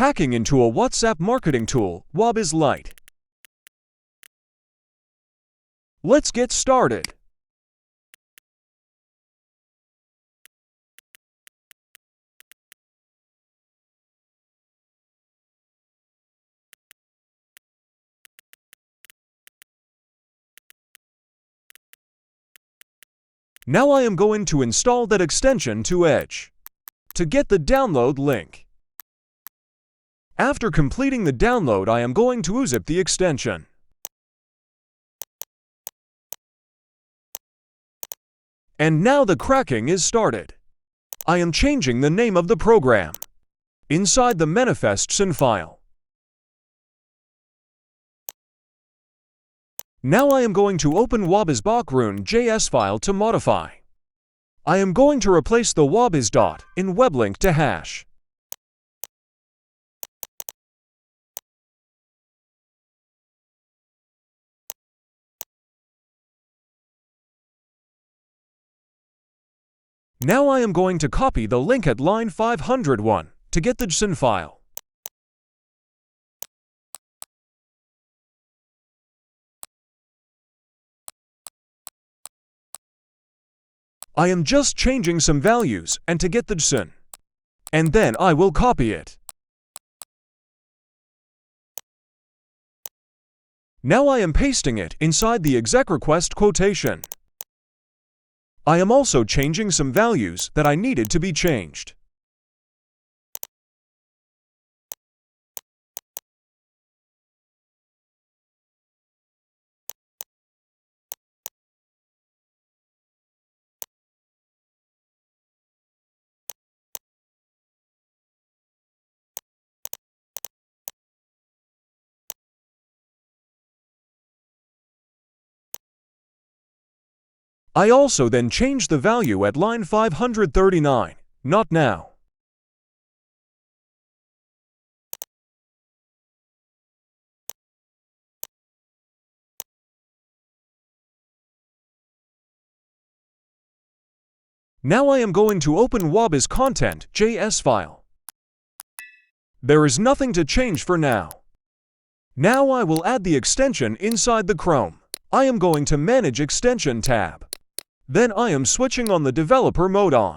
Hacking into a WhatsApp marketing tool, Wabiz Lite. Let's get started. Now I am going to install that extension to Edge. To get the download link. After completing the download, I am going to unzip the extension. And now the cracking is started. I am changing the name of the program inside the manifest.json file. Now I am going to open wabizbackground.js file to modify. I am going to replace the wabiz dot in web link to hash. Now I am going to copy the link at line 501 to get the JSON file. I am just changing some values and to get the JSON. And then I will copy it. Now I am pasting it inside the exec request quotation. I am also changing some values that I needed to be changed. I also then change the value at line 539, not now. Now I am going to open wabiz content.js file. There is nothing to change for now. Now I will add the extension inside the Chrome. I am going to Manage Extension tab. Then I am switching on the developer mode on.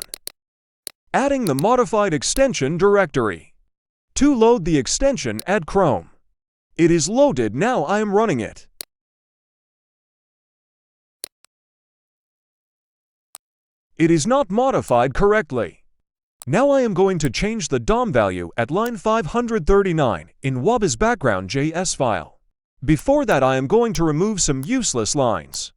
Adding the modified extension directory. To load the extension, add Chrome. It is loaded, now I am running it. It is not modified correctly. Now I am going to change the DOM value at line 539 in wabizbackground.js file. Before that, I am going to remove some useless lines.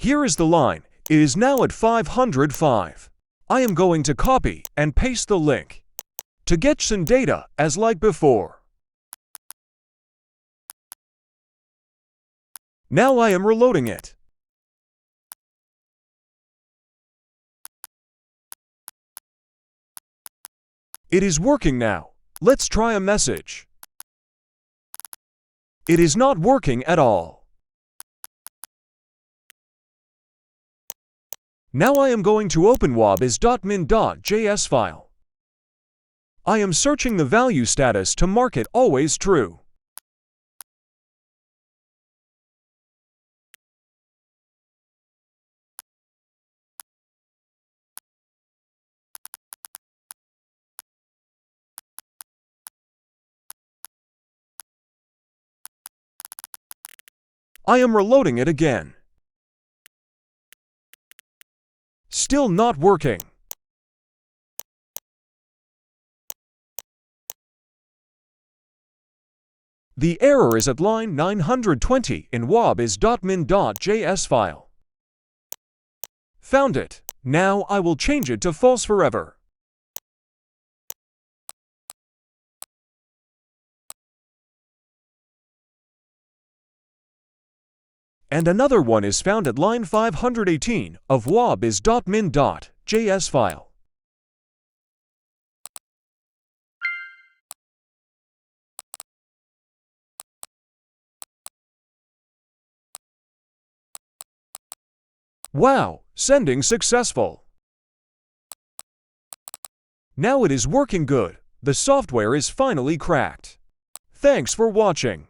Here is the line. It is now at 505. I am going to copy and paste the link to get some data as like before. Now I am reloading it. It is working now. Let's try a message. It is not working at all. Now I am going to open wabiz.min.js file. I am searching the value status to mark it always true. I am reloading it again. Still not working. The error is at line 920 in wabiz.min.js file. Found it. Now I will change it to false forever. And another one is found at line 518 of wabiz.min.js file. Wow, sending successful. Now it is working good. The software is finally cracked. Thanks for watching.